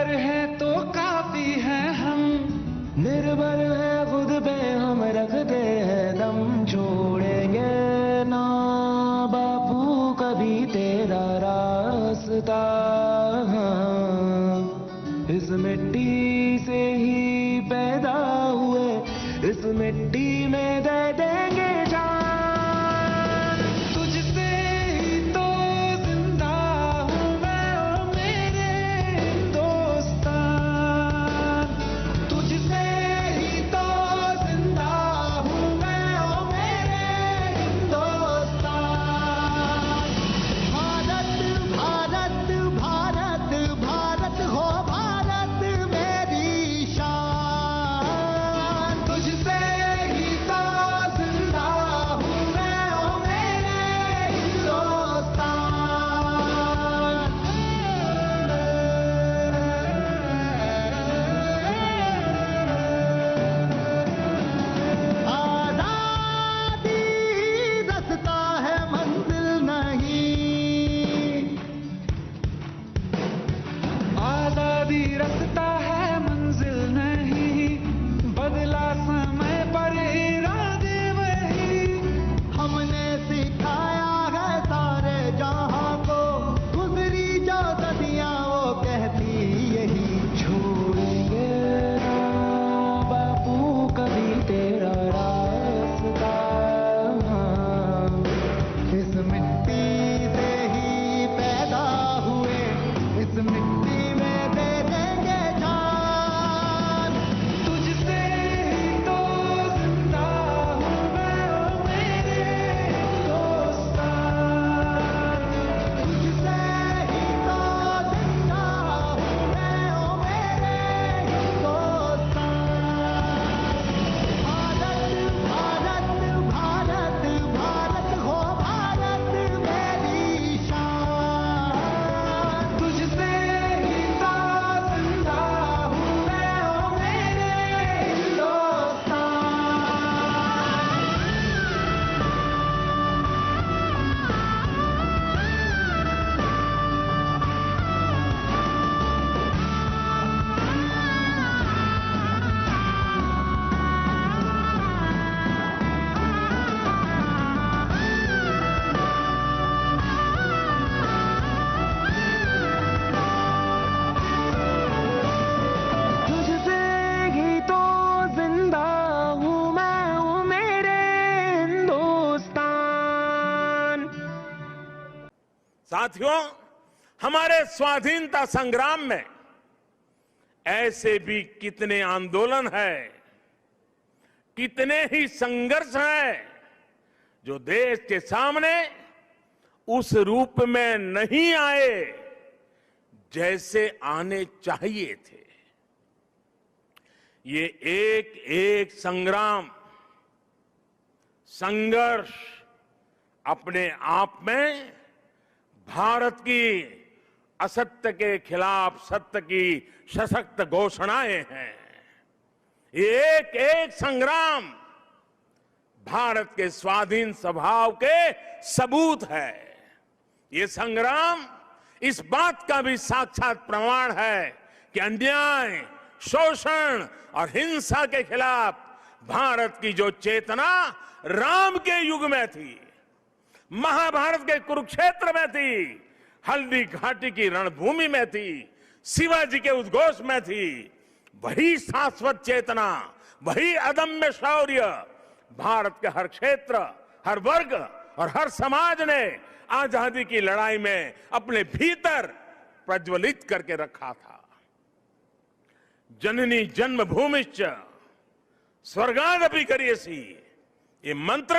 निर्भर है तो काफी है हम, निर्भर है खुद पे हम, रखते हैं दम, छोड़ेंगे ना बापू कभी तेरा रास्ता। इस मिट्टी से ही पैदा हुए, इस मिट्टी में दे देंगे जान। तुझसे ही तो जिंदा हूँ मैं ओ मेरे हिंदुस्तान, तुझसे ही तो जिंदा हूँ मैं ओ मेरे हिंदुस्तान। भारत भारत भारत भारत हो भारत मेरी शान, तुझसे ही तो जिंदा हूँ मैं ओ मेरे हिंदुस्तान। आजादी रास्ता है मंजिल नहीं, आजादी रास्ता है मंजिल नहीं, बदला समय पर इरादे वही। हमने सिखाया है सारे जहां को, गुजरी जो सदियां वो कहती यही। छोड़ेंगे ना बापू कभी तेरा रास्ता, इस मिट्टी से ही पैदा हुए, इस मिट्टी में दे देंगे जान। तुझसे ही तो जिंदा हूँ मैं ओ मेरे हिंदुस्तान, तुझसे ही तो जिंदा हूँ मैं ओ मेरे हिंदुस्तान। भारत भारत भारत भारत हो भारत मेरी शान, तुझसे ही तो जिंदा हूँ मैं ओ मेरे हिंदुस्तान। तुझसे ही तो जिंदा हूँ मैं ओ मेरे हिंदुस्तान। साथियों, हमारे स्वाधीनता संग्राम में ऐसे भी कितने आंदोलन हैं, कितने ही संघर्ष हैं जो देश के सामने उस रूप में नहीं आए जैसे आने चाहिए थे। ये एक एक संग्राम, संघर्ष अपने आप में भारत की असत्य के खिलाफ सत्य की सशक्त घोषणाएं हैं। ये एक एक संग्राम भारत के स्वाधीन स्वभाव के सबूत है। ये संग्राम इस बात का भी साक्षात प्रमाण है कि अन्याय, शोषण और हिंसा के खिलाफ भारत की जो चेतना राम के युग में थी, महाभारत के कुरुक्षेत्र में थी, हल्दी घाटी की रणभूमि में थी, शिवाजी के उद्घोष में थी, वही शाश्वत चेतना, वही अदम्य शौर्य भारत के हर क्षेत्र, हर वर्ग और हर समाज ने आजादी की लड़ाई में अपने भीतर प्रज्वलित करके रखा था। जननी जन्मभूमिश्च स्वर्गादपि करियसी, ये मंत्र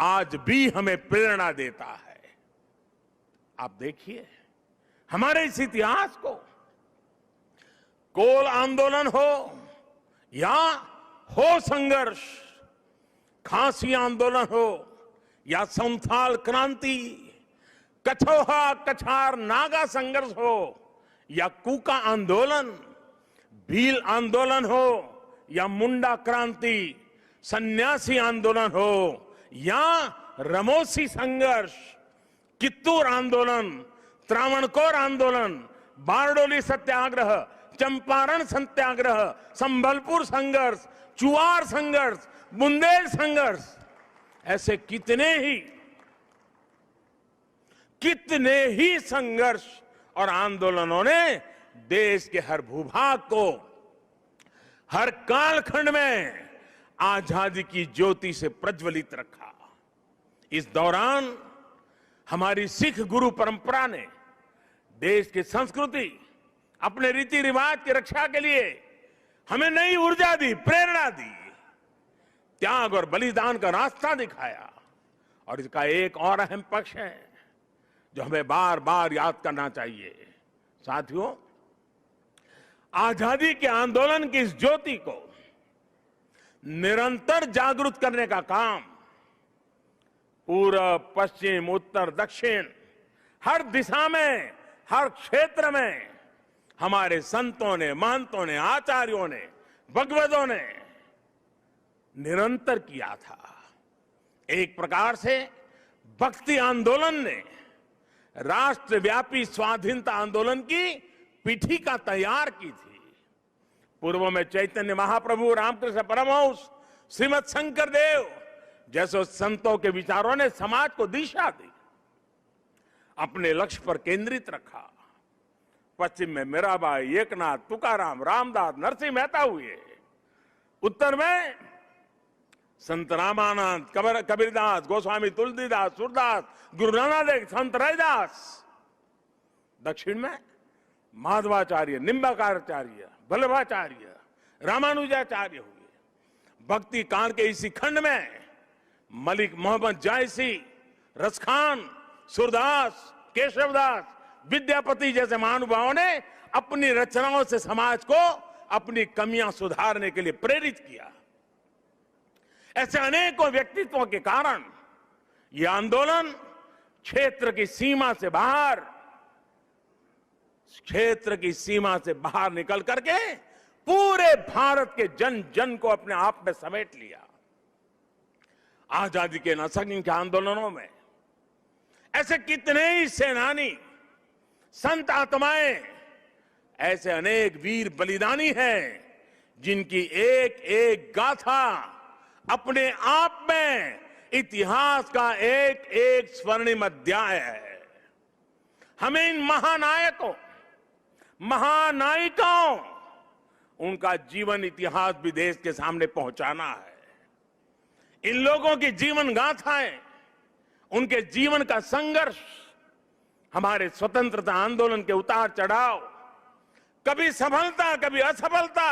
आज भी हमें प्रेरणा देता है। आप देखिए हमारे इस इतिहास को, कोल आंदोलन हो या हो संघर्ष, खासी आंदोलन हो या संथाल क्रांति, कछोहा कछार नागा संघर्ष हो या कूका आंदोलन, भील आंदोलन हो या मुंडा क्रांति, सन्यासी आंदोलन हो या रमोसी संघर्ष, कित्तूर आंदोलन, त्रावणकोर आंदोलन, बारडोली सत्याग्रह, चंपारण सत्याग्रह, संबलपुर संघर्ष, चुआर संघर्ष, बुंदेल संघर्ष, ऐसे कितने ही संघर्ष और आंदोलनों ने देश के हर भूभाग को, हर कालखंड में आजादी की ज्योति से प्रज्वलित रखा। इस दौरान हमारी सिख गुरु परंपरा ने देश की संस्कृति, अपने रीति रिवाज की रक्षा के लिए हमें नई ऊर्जा दी, प्रेरणा दी, त्याग और बलिदान का रास्ता दिखाया। और इसका एक और अहम पक्ष है जो हमें बार बार याद करना चाहिए। साथियों, आजादी के आंदोलन की इस ज्योति को निरंतर जागृत करने का काम पूरब, पश्चिम, उत्तर, दक्षिण, हर दिशा में, हर क्षेत्र में हमारे संतों ने, महंतों ने, आचार्यों ने, भगवतों ने निरंतर किया था। एक प्रकार से भक्ति आंदोलन ने राष्ट्रव्यापी स्वाधीनता आंदोलन की पीठिका तैयार की थी। पूर्व में चैतन्य महाप्रभु, रामकृष्ण परमहंस, श्रीमद शंकर देव जैसे संतों के विचारों ने समाज को दिशा दी, अपने लक्ष्य पर केंद्रित रखा। पश्चिम में मीराबाई, एकनाथ, तुकाराम, रामदास, नरसिंह मेहता हुए। उत्तर में संत रामानंद, कबीरदास, गोस्वामी तुलसीदास, सूरदास, गुरु नानक देव, संत रैदास। दक्षिण में माधवाचार्य, निम्बाकारचार्य, वल्लभाचार्य, रामानुजाचार्य हुए। भक्ति काल के इसी खंड में मलिक मोहम्मद जायसी, रसखान, सूरदास, केशवदास, विद्यापति जैसे महानुभावों ने अपनी रचनाओं से समाज को अपनी कमियां सुधारने के लिए प्रेरित किया। ऐसे अनेकों व्यक्तित्वों के कारण यह आंदोलन क्षेत्र की सीमा से बाहर निकल करके पूरे भारत के जन जन को अपने आप में समेट लिया। आजादी के असंख्य आंदोलनों में ऐसे कितने ही सेनानी, संत आत्माएं, ऐसे अनेक वीर बलिदानी हैं जिनकी एक एक गाथा अपने आप में इतिहास का एक एक स्वर्णिम अध्याय है। हमें इन महानायकों, महानायिकाओं, उनका जीवन इतिहास भी देश के सामने पहुंचाना है। इन लोगों की जीवन गाथाएं, उनके जीवन का संघर्ष, हमारे स्वतंत्रता आंदोलन के उतार चढ़ाव, कभी सफलता कभी असफलता,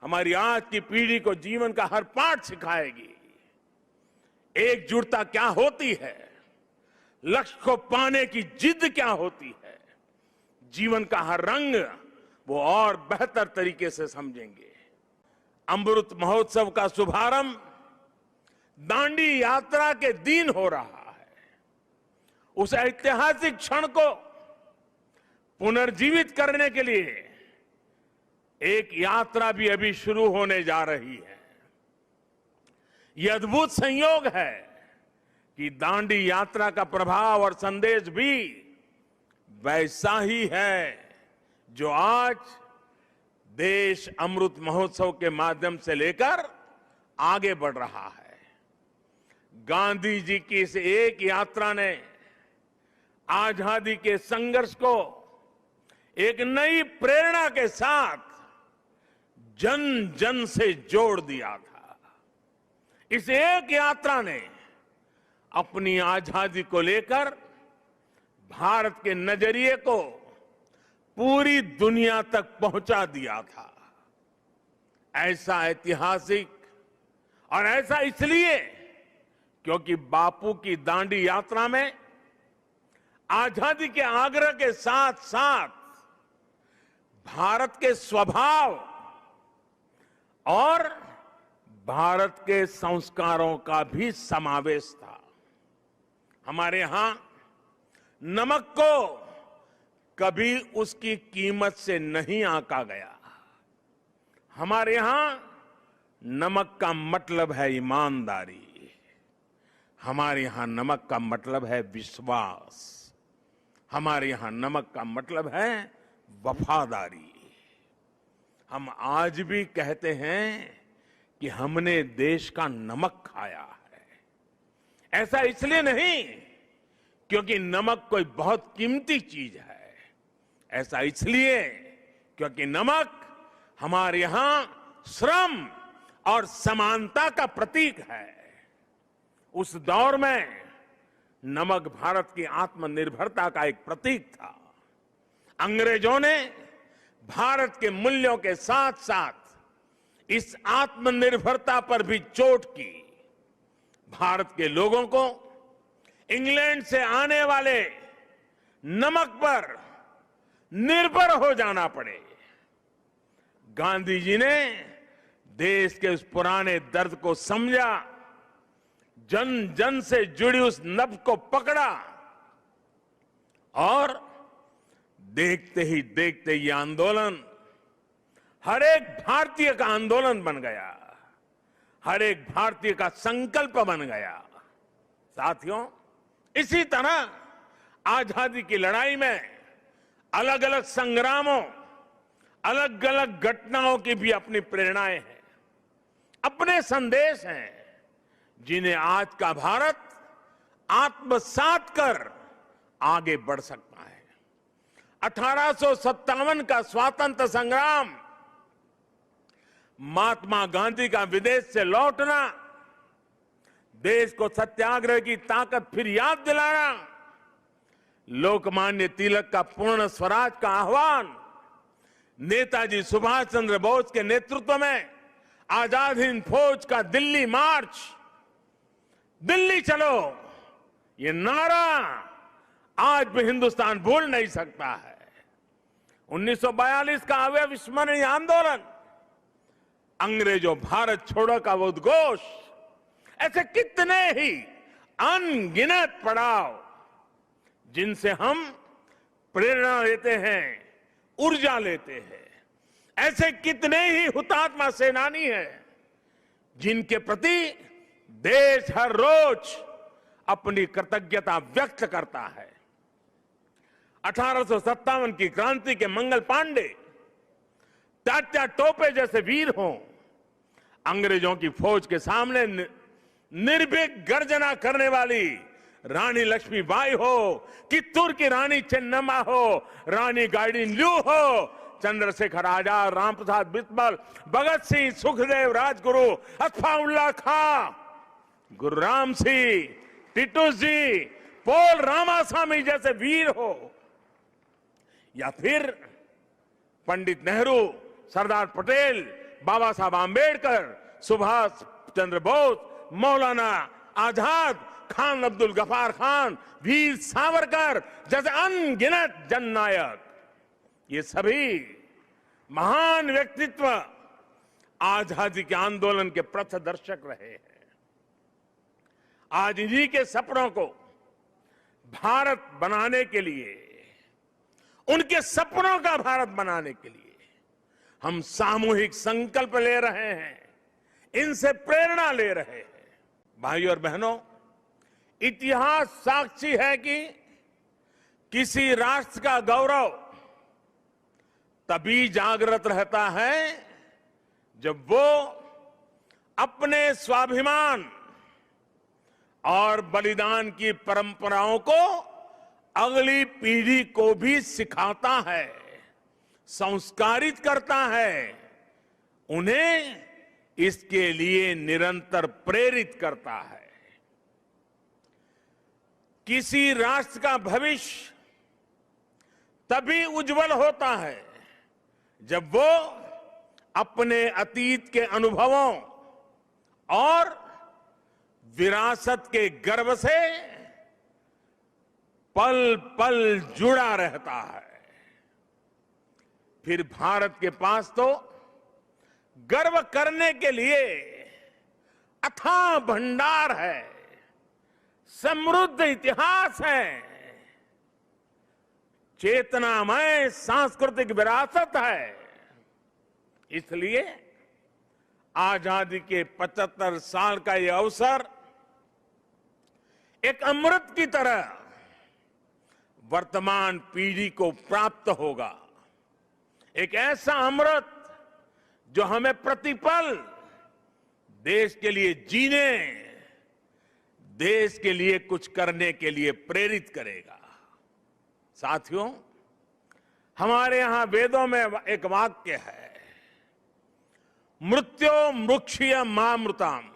हमारी आज की पीढ़ी को जीवन का हर पाठ सिखाएगी। एकजुटता क्या होती है, लक्ष्य को पाने की जिद क्या होती है, जीवन का हर रंग वो और बेहतर तरीके से समझेंगे। अमृत महोत्सव का शुभारंभ दांडी यात्रा के दिन हो रहा है। उस ऐतिहासिक क्षण को पुनर्जीवित करने के लिए एक यात्रा भी अभी शुरू होने जा रही है। यह अद्भुत संयोग है कि दांडी यात्रा का प्रभाव और संदेश भी वैसा ही है जो आज देश अमृत महोत्सव के माध्यम से लेकर आगे बढ़ रहा है। गांधी जी की इस एक यात्रा ने आजादी के संघर्ष को एक नई प्रेरणा के साथ जन जन से जोड़ दिया था। इस एक यात्रा ने अपनी आजादी को लेकर भारत के नजरिए को पूरी दुनिया तक पहुंचा दिया था। ऐसा ऐतिहासिक और ऐसा इसलिए क्योंकि बापू की दांडी यात्रा में आजादी के आग्रह के साथ साथ भारत के स्वभाव और भारत के संस्कारों का भी समावेश था। हमारे यहां नमक को कभी उसकी कीमत से नहीं आंका गया। हमारे यहां नमक का मतलब है ईमानदारी, हमारे यहां नमक का मतलब है विश्वास, हमारे यहां नमक का मतलब है वफादारी। हम आज भी कहते हैं कि हमने देश का नमक खाया है। ऐसा इसलिए नहीं क्योंकि नमक कोई बहुत कीमती चीज है, ऐसा इसलिए क्योंकि नमक हमारे यहां श्रम और समानता का प्रतीक है। उस दौर में नमक भारत की आत्मनिर्भरता का एक प्रतीक था। अंग्रेजों ने भारत के मूल्यों के साथ साथ इस आत्मनिर्भरता पर भी चोट की। भारत के लोगों को इंग्लैंड से आने वाले नमक पर निर्भर हो जाना पड़े। गांधी जी ने देश के उस पुराने दर्द को समझा, जन जन से जुड़ी उस नब्ज को पकड़ा और देखते ही देखते ये आंदोलन हर एक भारतीय का आंदोलन बन गया, हर एक भारतीय का संकल्प बन गया। साथियों, इसी तरह आजादी की लड़ाई में अलग अलग संग्रामों, अलग अलग घटनाओं की भी अपनी प्रेरणाएं हैं, अपने संदेश हैं, जिन्हें आज का भारत आत्मसात कर आगे बढ़ सकता है। 1857 का स्वातंत्र संग्राम, महात्मा गांधी का विदेश से लौटना, देश को सत्याग्रह की ताकत फिर याद दिलाना, लोकमान्य तिलक का पूर्ण स्वराज का आह्वान, नेताजी सुभाष चंद्र बोस के नेतृत्व में आजाद हिंद फौज का दिल्ली मार्च, दिल्ली चलो, ये नारा आज भी हिंदुस्तान भूल नहीं सकता है। 1942 का अविस्मरणीय आंदोलन, अंग्रेजों भारत छोड़ो का वो उद्घोष, ऐसे कितने ही अनगिनत पड़ाव जिनसे हम प्रेरणा लेते हैं, ऊर्जा लेते हैं। ऐसे कितने ही हुतात्मा सेनानी हैं जिनके प्रति देश हर रोज अपनी कृतज्ञता व्यक्त करता है। 1857 की क्रांति के मंगल पांडे, तात्या टोपे जैसे वीर हों, अंग्रेजों की फौज के सामने निर्भीक गर्जना करने वाली रानी लक्ष्मीबाई हो, कित्तूर की रानी चेन्नम्मा हो, रानी गाइडिनल्यू हो, चंद्रशेखर आजाद, रामप्रसाद बिस्मिल, भगत सिंह, सुखदेव, राजगुरु, अत्फाउल्लाह खां, गुरुराम सिंह, टिटू जी, पोल रामास्वामी जैसे वीर हो, या फिर पंडित नेहरू, सरदार पटेल, बाबा साहब आंबेडकर, सुभाष चंद्र बोस, मौलाना आजाद, खान अब्दुल गफार खान, वीर सावरकर जैसे अनगिनत जननायक, ये सभी महान व्यक्तित्व आजादी के आंदोलन के पथदर्शक रहे हैं। आज इन्हीं के सपनों को भारत बनाने के लिए, उनके सपनों का भारत बनाने के लिए हम सामूहिक संकल्प ले रहे हैं, इनसे प्रेरणा ले रहे हैं। भाइयों और बहनों, इतिहास साक्षी है कि किसी राष्ट्र का गौरव तभी जागृत रहता है जब वो अपने स्वाभिमान और बलिदान की परंपराओं को अगली पीढ़ी को भी सिखाता है, संस्कारित करता है, उन्हें इसके लिए निरंतर प्रेरित करता है। किसी राष्ट्र का भविष्य तभी उज्जवल होता है जब वो अपने अतीत के अनुभवों और विरासत के गर्व से पल पल जुड़ा रहता है। फिर भारत के पास तो गर्व करने के लिए अथाह भंडार है, समृद्ध इतिहास है, चेतनामय सांस्कृतिक विरासत है। इसलिए आजादी के 75 साल का यह अवसर एक अमृत की तरह वर्तमान पीढ़ी को प्राप्त होगा। एक ऐसा अमृत जो हमें प्रतिपल देश के लिए जीने, देश के लिए कुछ करने के लिए प्रेरित करेगा। साथियों, हमारे यहां वेदों में एक वाक्य है, मृत्यो मृक्षीय मामृताम,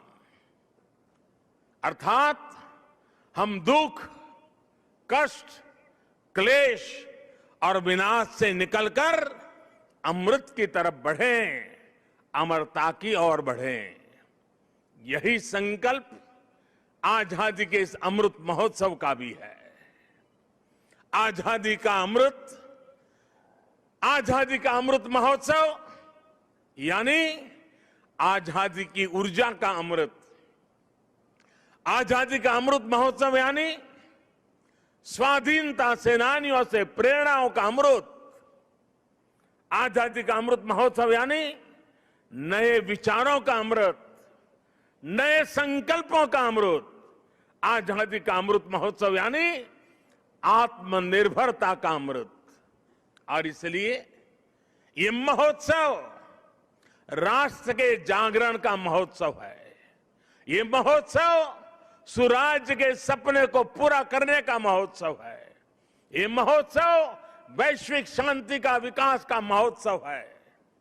अर्थात हम दुख, कष्ट, क्लेश और विनाश से निकलकर अमृत की तरफ बढ़ें, अमरता की ओर बढ़ें। यही संकल्प आजादी के इस अमृत महोत्सव का भी है। आजादी का अमृत महोत्सव यानी आजादी की ऊर्जा का अमृत। आजादी का अमृत महोत्सव यानी स्वाधीनता सेनानियों से प्रेरणाओं का अमृत। आजादी का अमृत महोत्सव यानी नए विचारों का अमृत, नए संकल्पों का अमृत। आजादी का अमृत महोत्सव यानी आत्मनिर्भरता का अमृत। और इसलिए ये महोत्सव राष्ट्र के जागरण का महोत्सव है। ये महोत्सव सुराज्य के सपने को पूरा करने का महोत्सव है। ये महोत्सव वैश्विक शांति का, विकास का महोत्सव है।